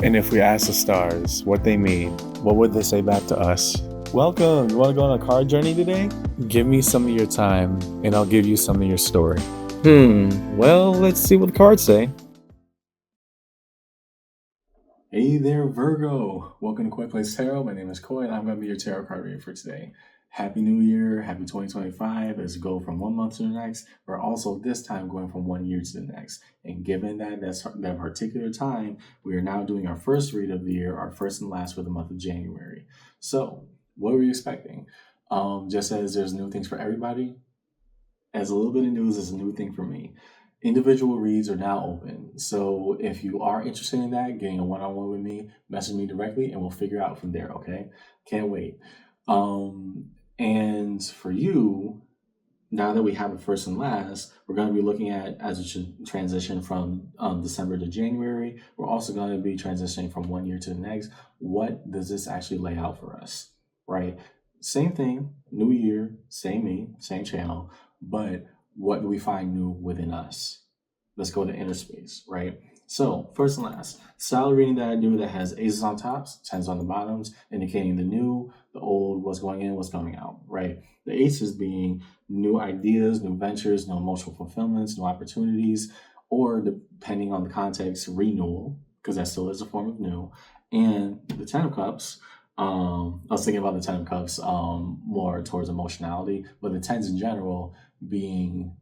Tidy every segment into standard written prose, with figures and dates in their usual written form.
And if we ask the stars what they mean, what would they say back to us? Welcome. You want to go on a card journey today? Give me some of your time, and I'll give you some of your story. Well, let's see what the cards say. Hey there, Virgo. Welcome to Koi Plays Tarot. My name is Koi, and I'm going to be your tarot card reader for today. Happy New Year. Happy 2025 as we go from 1 month to the next. We're also this time going from 1 year to the next. And given that particular time, we are now doing our first read of the year, our first and last for the month of January. So, what were you expecting? Just as there's new things for everybody, as a little bit of news is a new thing for me. Individual reads are now open. So if you are interested in that, getting a one-on-one with me, message me directly and we'll figure out from there, okay? Can't wait. And for you, now that we have a first and last, we're going to be looking at, as we should transition from December to January, we're also going to be transitioning from 1 year to the next. What does this actually lay out for us, right? Same thing, new year, same me, same channel, but what do we find new within us? Let's go to inner space, right? So first and last, style reading that I do that has aces on tops, tens on the bottoms, indicating the new, the old, what's going in, what's coming out, right? The aces being new ideas, new ventures, new emotional fulfillments, new opportunities, or depending on the context, renewal, because that still is a form of new. And the 10 of cups, I was thinking about the 10 of cups more towards emotionality, but the 10s in general being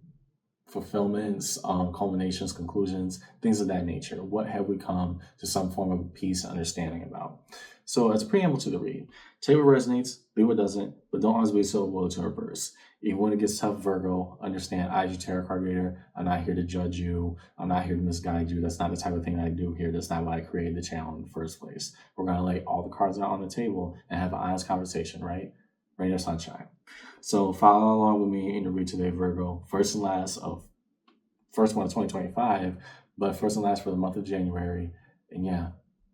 fulfillments, culminations, conclusions, things of that nature. What have we come to some form of peace and understanding about? So as a preamble to the read, take what resonates, leave what doesn't, but don't always be so willing to reverse. Even when it gets tough, Virgo, understand I, as your tarot card reader, I'm not here to judge you. I'm not here to misguide you. That's not the type of thing I do here. That's not why I created the channel in the first place. We're going to lay all the cards out on the table and have an honest conversation, right? Rain or sunshine. So follow along with me in the read today, Virgo. First and last of first one of 2025, but first and last for the month of January. And yeah,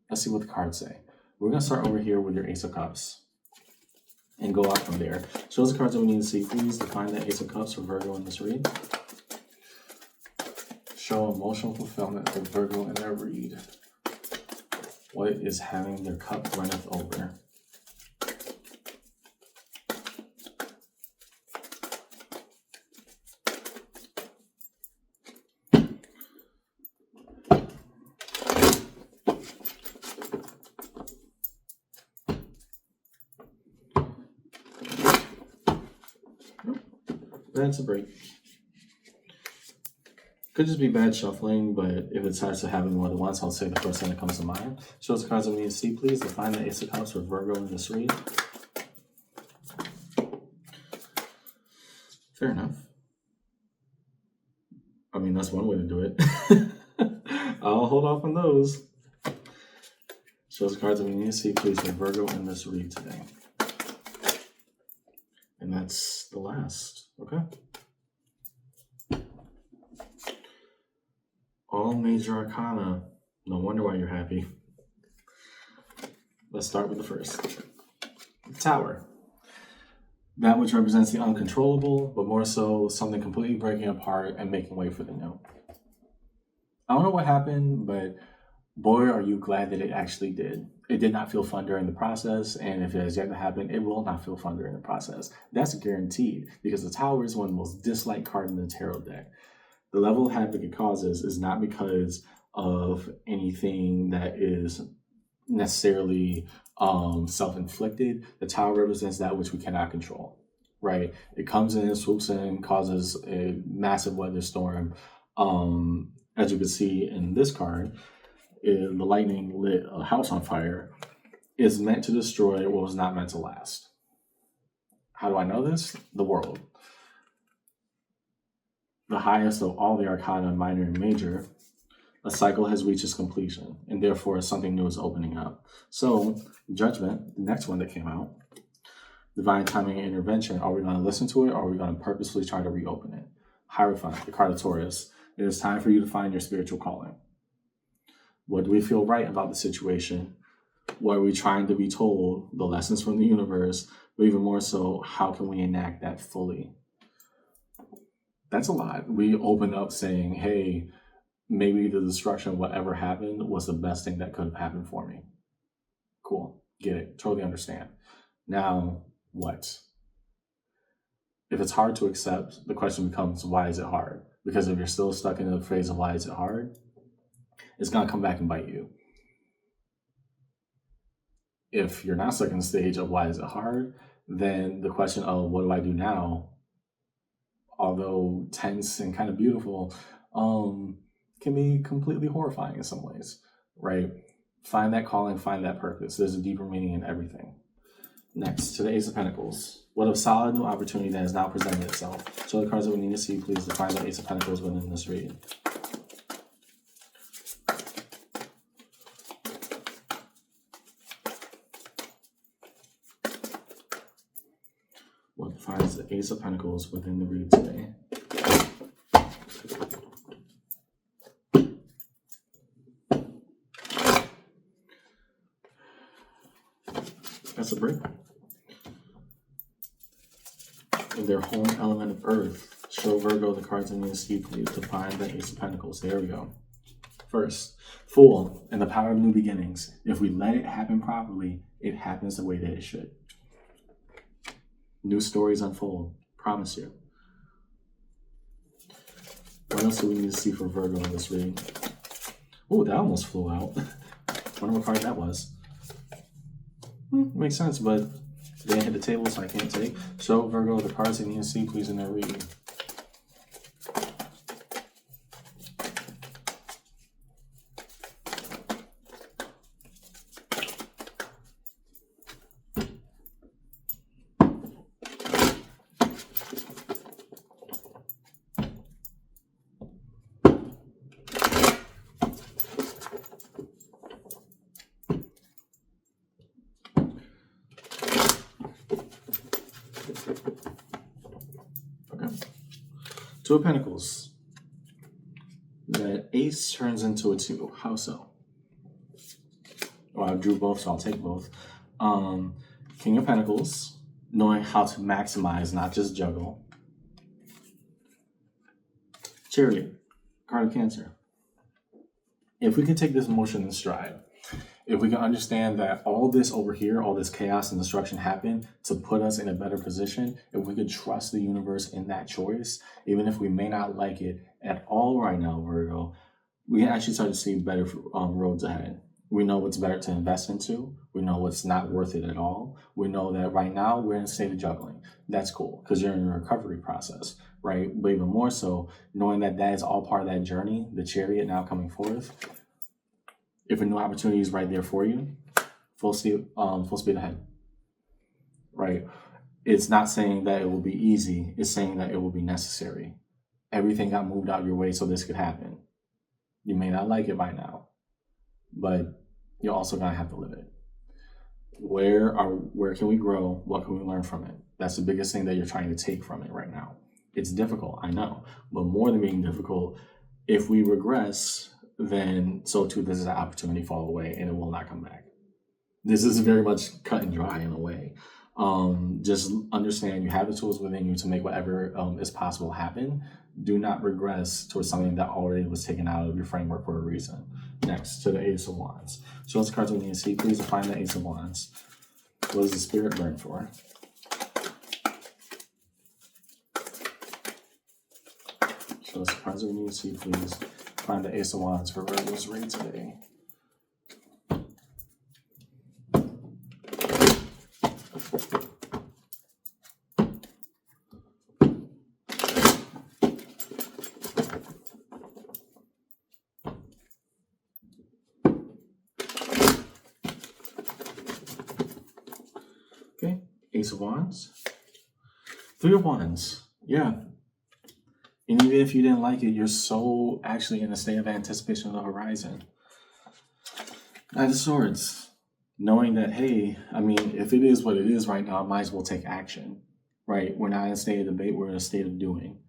let's see what the cards say. We're going to start over here with your Ace of Cups and go out from there. Show us the cards that we need to see. Please define the Ace of Cups for Virgo in this read. Show emotional fulfillment for Virgo in their read. What is having their cup runneth over? That's a break. Could just be bad shuffling, but if it starts to happen more than once, I'll say the first thing that comes to mind. Show us the cards that we need to see, please. Define the Ace of Cups for Virgo in this read. Fair enough. I mean, that's one way to do it. I'll hold off on those. Show us the cards that we need to see, please, for Virgo in this read today. And that's the last, okay? All major arcana. No wonder why you're happy. Let's start with the first. The Tower. That which represents the uncontrollable, but more so something completely breaking apart and making way for the new. I don't know what happened, but boy, are you glad that it actually did. It did not feel fun during the process, and if it has yet to happen, it will not feel fun during the process. That's guaranteed, because the Tower is one of the most disliked cards in the tarot deck. The level of havoc it causes is not because of anything that is necessarily self-inflicted. The Tower represents that which we cannot control, right? It comes in, swoops in, causes a massive weather storm. As you can see in this card, the lightning lit a house on fire, is meant to destroy what was not meant to last. How do I know this? The world. The highest of all the arcana, minor and major, a cycle has reached its completion, and therefore something new is opening up. So, Judgment, the next one that came out, divine timing and intervention. Are we going to listen to it, or are we going to purposefully try to reopen it? Hierophant, the card of Taurus. It is time for you to find your spiritual calling. What do we feel right about the situation? What are we trying to be told? The lessons from the universe, but even more so, how can we enact that fully? That's a lot. We open up saying, hey, maybe the destruction of whatever happened was the best thing that could have happened for me. Cool. Get it. Totally understand. Now, what? If it's hard to accept, the question becomes, why is it hard? Because if you're still stuck in the phase of why is it hard, it's going to come back and bite you. If you're not stuck in the stage of why is it hard, then the question of what do I do now, although tense and kind of beautiful, can be completely horrifying in some ways, right? Find that calling, find that purpose. There's a deeper meaning in everything. Next, to the Ace of Pentacles. What a solid new opportunity that has now presented itself. Show the cards that we need to see. Please define the Ace of Pentacles within this reading. What defines the Ace of Pentacles within the read today? That's a break. In their home element of Earth, show Virgo the cards in the sleep to find the Ace of Pentacles. There we go. First, Fool and the power of new beginnings. If we let it happen properly, it happens the way that it should. New stories unfold. Promise you. What else do we need to see for Virgo in this reading? Oh, that almost flew out. Wonder what card that was. Makes sense, but they didn't hit the table, so I can't take. Show Virgo the cards they need to see, please, in their reading. Two of Pentacles. The Ace turns into a 2. How so? Well, I drew both, so I'll take both. King of Pentacles, knowing how to maximize, not just juggle. Chariot, card of Cancer. If we can take this motion in stride, if we can understand that all this over here, all this chaos and destruction happened to put us in a better position, if we could trust the universe in that choice, even if we may not like it at all right now, Virgo, we can actually start to see better roads ahead. We know what's better to invest into. We know what's not worth it at all. We know that right now we're in a state of juggling. That's cool because you're in a recovery process, right? But even more so, knowing that that is all part of that journey, the Chariot now coming forth. If a new opportunity is right there for you, full speed ahead, right? It's not saying that it will be easy. It's saying that it will be necessary. Everything got moved out your way so this could happen. You may not like it by now, but you're also gonna have to live it. Where can we grow? What can we learn from it? That's the biggest thing that you're trying to take from it right now. It's difficult, I know, but more than being difficult, if we regress, then so too does the opportunity fall away and it will not come back. This is very much cut and dry in a way. Just understand you have the tools within you to make whatever is possible happen. Do not regress towards something that already was taken out of your framework for a reason. Next, to the Ace of Wands. Show us the cards we need to see. Please define the Ace of Wands. What does the Spirit burn for? Show us the cards we need to see. Please find the Ace of Wands for Virgo's read today. Okay, Ace of Wands. 3 of Wands. Yeah. And even if you didn't like it, you're so actually in a state of anticipation of the horizon. Knight of Swords. Knowing that, hey, I mean, if it is what it is right now, I might as well take action, right? We're not in a state of debate. We're in a state of doing.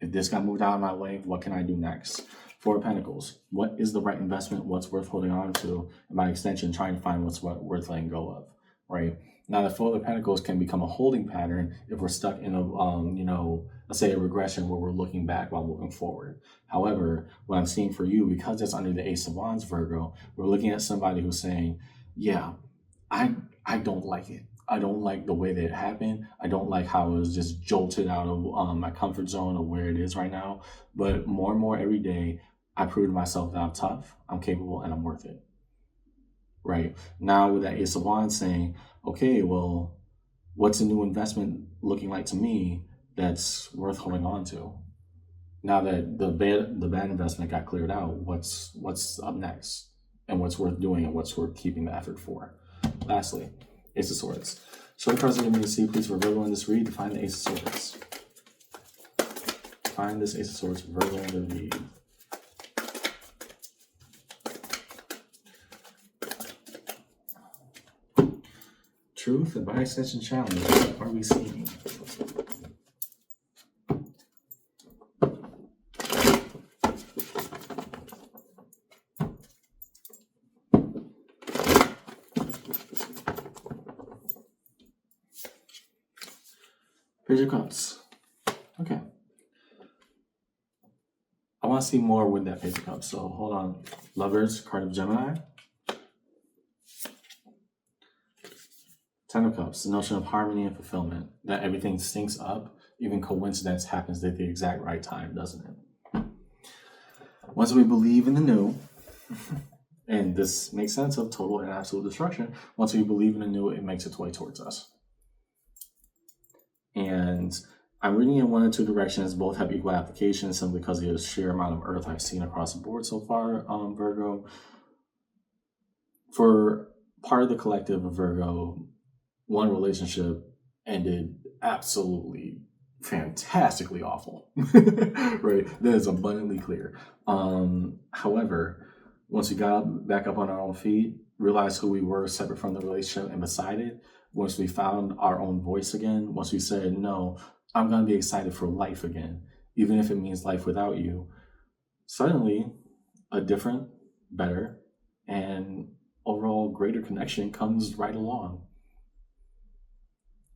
If this got moved out of my way, what can I do next? 4 of Pentacles. What is the right investment? What's worth holding on to? And by extension, trying to find what's worth letting go of, right? Now, the Four of Pentacles can become a holding pattern if we're stuck in a, let's say a regression where we're looking back while moving forward. However, what I'm seeing for you, because it's under the Ace of Wands, Virgo, we're looking at somebody who's saying, yeah, I don't like it. I don't like the way that it happened. I don't like how it was just jolted out of my comfort zone of where it is right now. But more and more every day, I prove to myself that I'm tough, I'm capable, and I'm worth it. Right now, with that Ace of Wands saying, okay, well, what's a new investment looking like to me that's worth holding on to? Now that the bad investment got cleared out, what's up next, and what's worth doing, and what's worth keeping the effort for? Lastly, Ace of Swords. Show the cards that you need to see, please, for Virgo in this read. Find the Ace of Swords. Find this Ace of Swords for Virgo in the read. Truth and by extension challenge. What are we seeing? Page of Cups. Okay. I want to see more with that Page of Cups, so hold on. Lovers, card of Gemini. Ten of Cups, the notion of harmony and fulfillment, that everything syncs up, even coincidence happens at the exact right time, doesn't it? Once we believe in the new, and this makes sense of total and absolute destruction, once we believe in the new, it makes its way towards us. And I'm reading in one or two directions, both have equal applications simply because of the sheer amount of earth I've seen across the board so far, Virgo. For part of the collective of Virgo, one relationship ended absolutely fantastically awful, right? That is abundantly clear. However, once we got back up on our own feet, realized who we were separate from the relationship and beside it, once we found our own voice again, once we said, no, I'm going to be excited for life again, even if it means life without you, suddenly a different, better, and overall greater connection comes right along.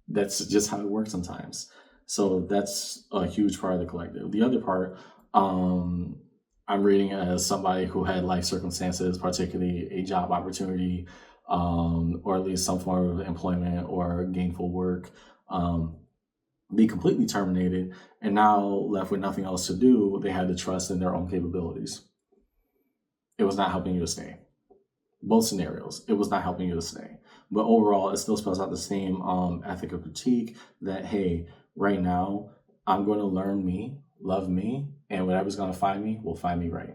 That's just how it works sometimes. So that's a huge part of the collective. The other part, I'm reading as somebody who had life circumstances, particularly a job opportunity, or at least some form of employment or gainful work, be completely terminated, and now left with nothing else to do. They had to trust in their own capabilities. It was not helping you to stay. Both scenarios, it was not helping you to stay. But overall, it still spells out the same ethic of critique that, hey, right now, I'm going to learn me, love me, and whatever's going to find me will find me right.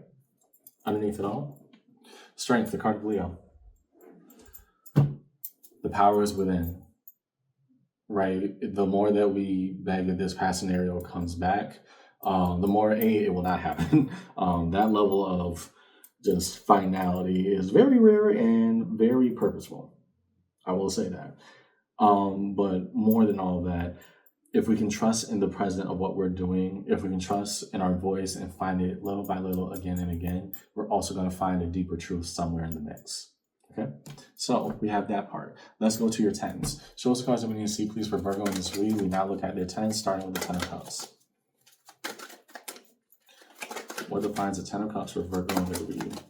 Underneath it all, Strength, the card of Leo. The power is within, right? The more that we beg that this past scenario comes back, the more it will not happen. That level of just finality is very rare and very purposeful. I will say that. But more than all that, if we can trust in the present of what we're doing, if we can trust in our voice and find it little by little again and again, we're also going to find a deeper truth somewhere in the mix. Okay, so we have that part. Let's go to your tens. Show us the cards that we need to see, please, for Virgo in this read. We now look at their tens, starting with the Ten of Cups. What defines the Ten of Cups for Virgo in their read?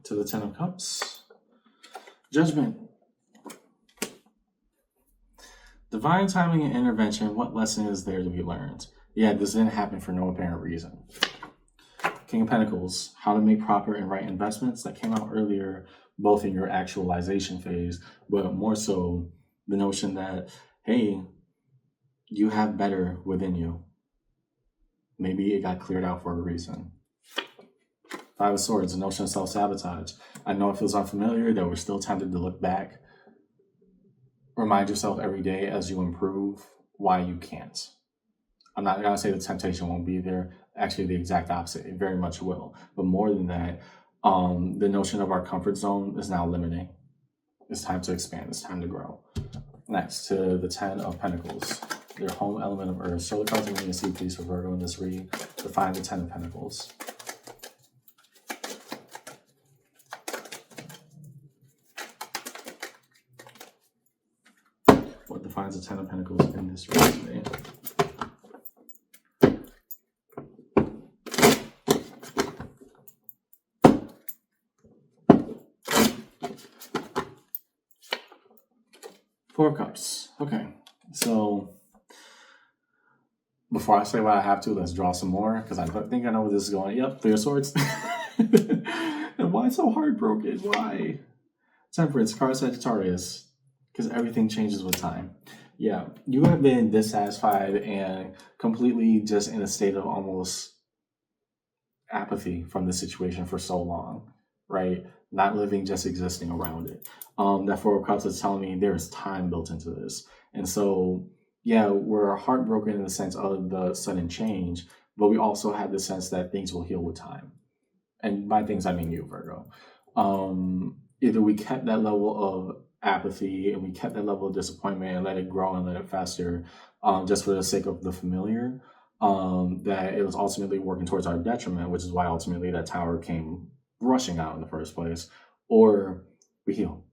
To the Ten of Cups. Judgment. Divine timing and intervention. What lesson is there to be learned? Yeah, this didn't happen for no apparent reason. King of Pentacles. How to make proper and right investments. That came out earlier, both in your actualization phase, but more so the notion that, hey, you have better within you. Maybe it got cleared out for a reason. Five of Swords, the notion of self-sabotage. I know it feels unfamiliar that we're still tempted to look back. Remind yourself every day as you improve why you can't. I'm not gonna say the temptation won't be there. Actually, the exact opposite. It very much will. But more than that, the notion of our comfort zone is now limiting. It's time to expand. It's time to grow. Next, to the Ten of Pentacles. Their home element of Earth. Show the cards we need to see, please, for Virgo in this read. Define the Ten of Pentacles. What defines the Ten of Pentacles in this read today? Four of Cups. Okay, so before I say what I have to, let's draw some more, because I think I know where this is going. Yep, Three of Swords. And why so heartbroken? Why? Temperance, card Sagittarius, because everything changes with time. Yeah, you have been dissatisfied and completely just in a state of almost apathy from the situation for so long, right? Not living, just existing around it. That Four of Cups is telling me there's time built into this. And so, yeah, we're heartbroken in the sense of the sudden change, but we also have the sense that things will heal with time. And by things, I mean you, Virgo. Either we kept that level of apathy and we kept that level of disappointment and let it grow and let it fester just for the sake of the familiar, that it was ultimately working towards our detriment, which is why ultimately that tower came rushing out in the first place. Or we heal.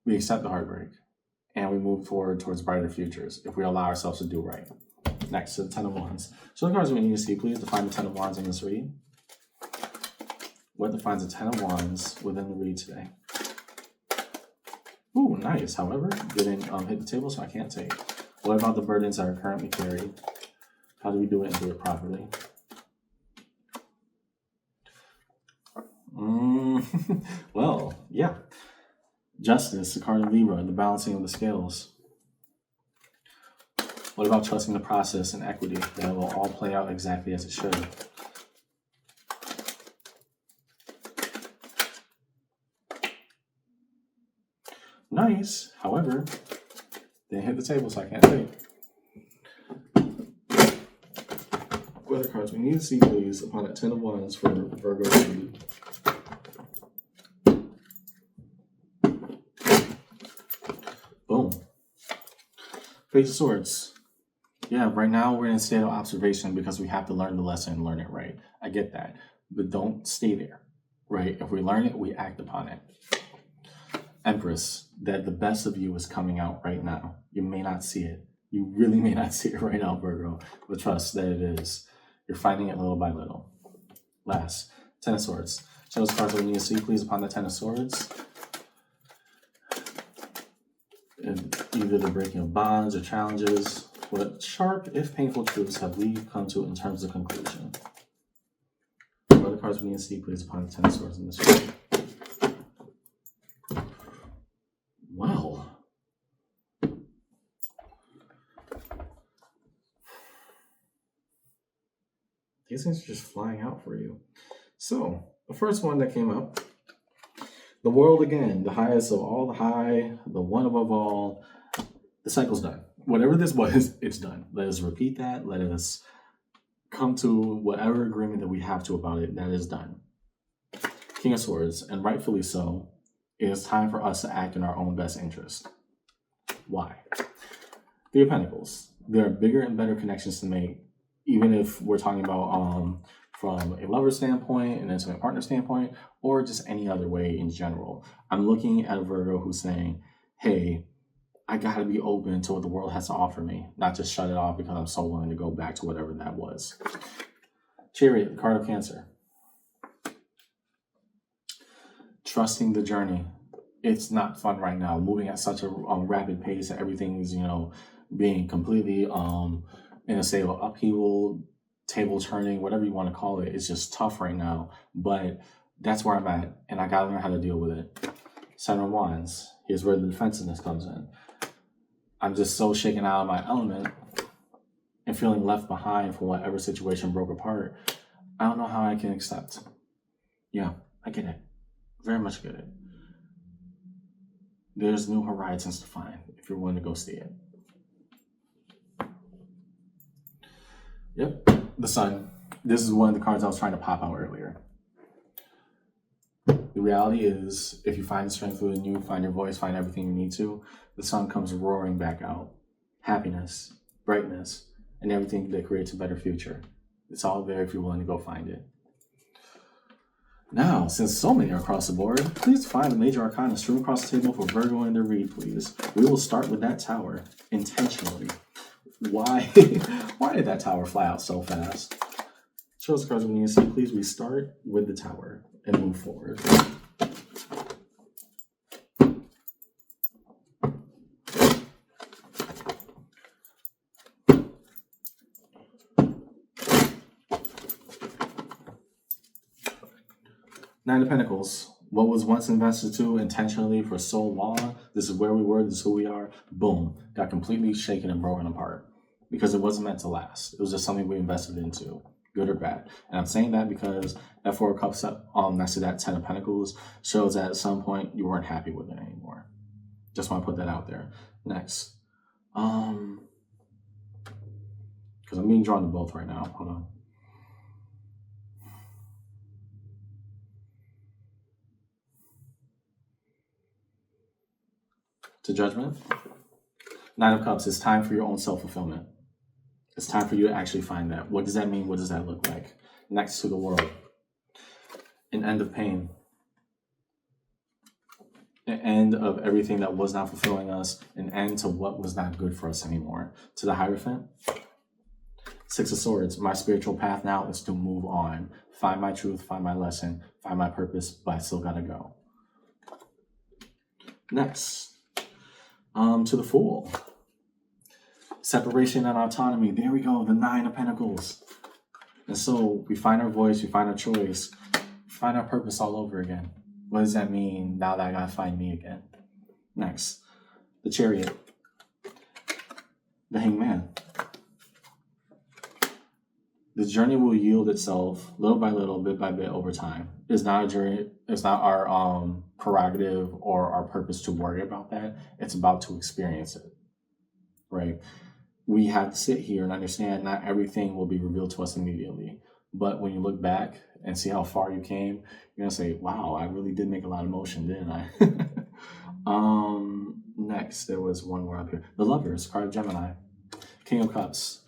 We accept the heartbreak and we move forward towards brighter futures if we allow ourselves to do right. Next, to the Ten of Wands. So the cards we need to see, please define the Ten of Wands in this read. What defines the Ten of Wands within the read today? Ooh, nice. However, didn't hit the table, so I can't take. What about the burdens that are currently carried? How do we do it and do it properly? Well, yeah. Justice, the card of Libra, the balancing of the scales. What about trusting the process and equity? That will all play out exactly as it should. Nice. However, didn't hit the table, so I can't take. What other cards we need to see, please, upon that Ten of Wands for Virgo read? Boom. Page of Swords. Yeah, right now we're in a state of observation because we have to learn the lesson and learn it right. I get that. But don't stay there, right? If we learn it, we act upon it. Empress, that the best of you is coming out right now. You may not see it. You really may not see it right now, Virgo, but trust that it is. You're finding it little by little. Last, Ten of Swords. Show us cards we need to see, please, upon the Ten of Swords. And either the breaking of bonds or challenges. What sharp, if painful, truths have we come to in terms of conclusion? What other cards we need to see, please, upon the Ten of Swords in this reading? Well, these things are just flying out for you. So, the first one that came up, the world again, the highest of all the high, the one above all. The cycle's done. Whatever this was, it's done. Let us repeat that. Let us come to whatever agreement that we have to about it. That is done. King of Swords, and rightfully so, it is time for us to act in our own best interest. Why? Three of Pentacles. There are bigger and better connections to make, even if we're talking about from a lover standpoint, an intimate partner standpoint, or just any other way in general. I'm looking at a Virgo who's saying, hey, I gotta be open to what the world has to offer me, not just shut it off because I'm so willing to go back to whatever that was. Chariot, card of Cancer. Trusting the journey. It's not fun right now. Moving at such a rapid pace and everything is, being completely in a state of upheaval, table turning, whatever you want to call it. It's just tough right now. But that's where I'm at, and I gotta learn how to deal with it. Seven of Wands. Here's where the defensiveness comes in. I'm just so shaken out of my element and feeling left behind from whatever situation broke apart. I don't know how I can accept. Yeah, I get it. Very much get it. There's new horizons to find if you're willing to go see it. Yep, the sun. This is one of the cards I was trying to pop out earlier. The reality is, if you find the strength within you, find your voice, find everything you need to, the sun comes roaring back out. Happiness, brightness, and everything that creates a better future. It's all there if you're willing to go find it. Now, since so many are across the board, please find the major arcana stream across the table for Virgo and their read, please. We will start with that tower, intentionally. Why did that tower fly out so fast? Show us the cards we need to see. Please, we start with the tower and move forward. Nine of Pentacles. What was once invested to intentionally for so long, this is where we were, this is who we are, boom, got completely shaken and broken apart. Because it wasn't meant to last. It was just something we invested into, good or bad. And I'm saying that because that Four of Cups next to that Ten of Pentacles shows that at some point you weren't happy with it anymore. Just want to put that out there. Next. Because I'm being drawn to both right now. Hold on. To Judgment. Nine of Cups. It's time for your own self-fulfillment. It's time for you to actually find that. What does that mean? What does that look like? Next to the World. An end of pain. An end of everything that was not fulfilling us. An end to what was not good for us anymore. To the Hierophant. Six of Swords. My spiritual path now is to move on. Find my truth, find my lesson, find my purpose, but I still gotta go. Next. To the Fool. Separation and autonomy. There we go. The Nine of Pentacles. And so we find our voice, we find our choice, we find our purpose all over again. What does that mean now that I gotta find me again? Next. The Chariot. The Hanged Man. The journey will yield itself little by little, bit by bit over time. It's not a journey. It's not our prerogative or our purpose to worry about that. It's about to experience it, right? We have to sit here and understand not everything will be revealed to us immediately. But when you look back and see how far you came, you're going to say, wow, I really did make a lot of motion, didn't I? Next, there was one more up here. The Lovers, card of Gemini. King of Cups.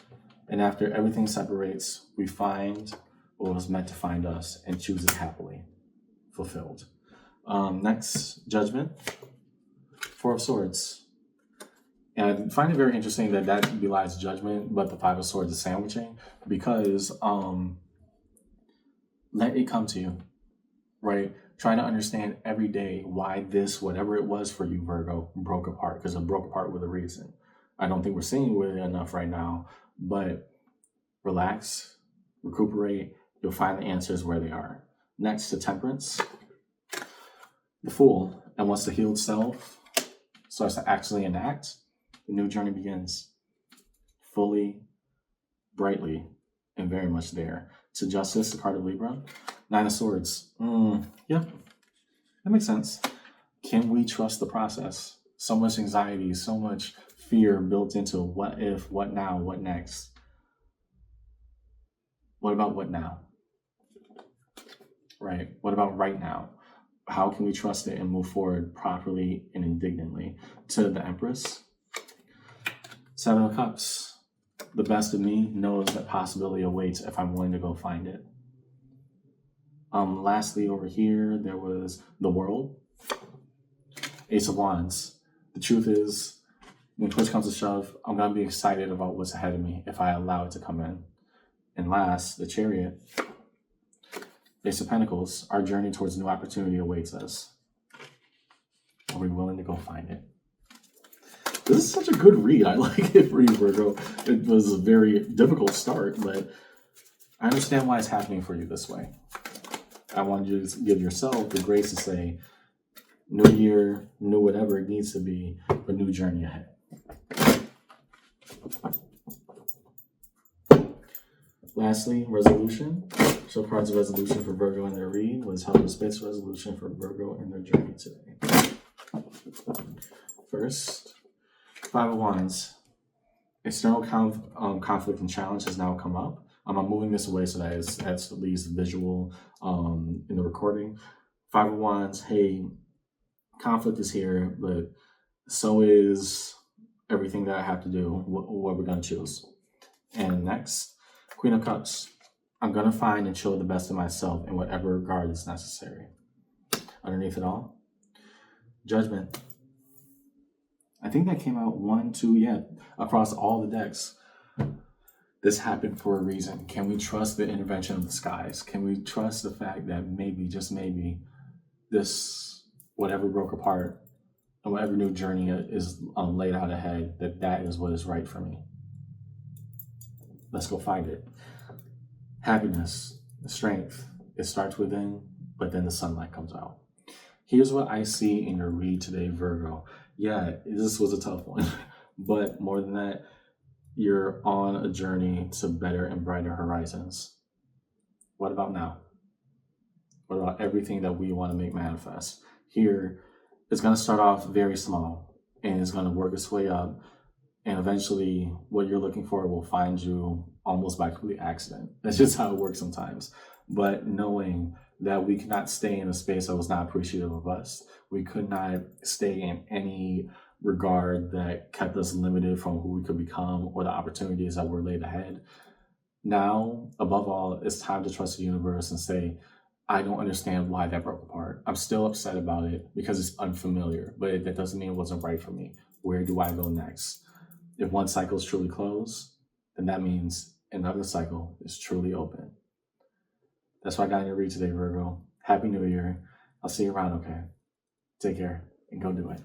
And after everything separates, we find what was meant to find us and choose it happily, fulfilled. Next, Judgment. Four of Swords. And I find it very interesting that that belies Judgment, but the Five of Swords is sandwiching, because let it come to you, right? Try to understand every day why this, whatever it was for you, Virgo, broke apart, because it broke apart with a reason. I don't think we're seeing with it enough right now, but relax, recuperate, you'll find the answers where they are. Next, to Temperance. The Fool. And once the healed self starts to actually enact, the new journey begins. Fully, brightly, and very much there. To Justice, the card of Libra. Nine of Swords. Yep, that makes sense. Can we trust the process? So much anxiety, so much fear built into what if, what now, what next? What about what now? Right? What about right now? How can we trust it and move forward properly and indignantly? To the Empress. Seven of Cups. The best of me knows that possibility awaits if I'm willing to go find it. Lastly, over here, there was the World. Ace of Wands. The truth is, when push comes to shove, I'm going to be excited about what's ahead of me if I allow it to come in. And last, the Chariot. Ace of Pentacles. Our journey towards new opportunity awaits us. Are we willing to go find it? This is such a good read. I like it for you, Virgo. It was a very difficult start, but I understand why it's happening for you this way. I want you to give yourself the grace to say, new year, new whatever it needs to be, but new journey ahead. Lastly, resolution. So cards of resolution for Virgo in their read was help us space resolution for Virgo in their journey today. First, Five of Wands. External conflict and challenge has now come up. I'm moving this away so that it's at least visual in the recording. Five of Wands, hey, conflict is here, but so is everything that I have to do, what we're going to choose. And next, Queen of Cups. I'm going to find and show the best of myself in whatever regard is necessary. Underneath it all, Judgment. I think that came out 1, 2, yeah, across all the decks. This happened for a reason. Can we trust the intervention of the skies? Can we trust the fact that maybe, just maybe, this, whatever broke apart, and whatever new journey is laid out ahead, that is what is right for me? Let's go find it. Happiness, strength, it starts within, but then the sunlight comes out. Here's what I see in your read today, Virgo. Yeah, this was a tough one, but more than that, you're on a journey to better and brighter horizons. What about now? What about everything that we want to make manifest? Here, it's going to start off very small and it's going to work its way up. And eventually, what you're looking for will find you almost by complete accident. That's just how it works sometimes. But knowing that we cannot stay in a space that was not appreciative of us, we could not stay in any regard that kept us limited from who we could become or the opportunities that were laid ahead. Now, above all, it's time to trust the universe and say, I don't understand why that broke apart. I'm still upset about it because it's unfamiliar, but that doesn't mean it wasn't right for me. Where do I go next? If one cycle is truly closed, then that means another cycle is truly open. That's what I got in your read today, Virgo. Happy New Year. I'll see you around, okay? Take care and go do it.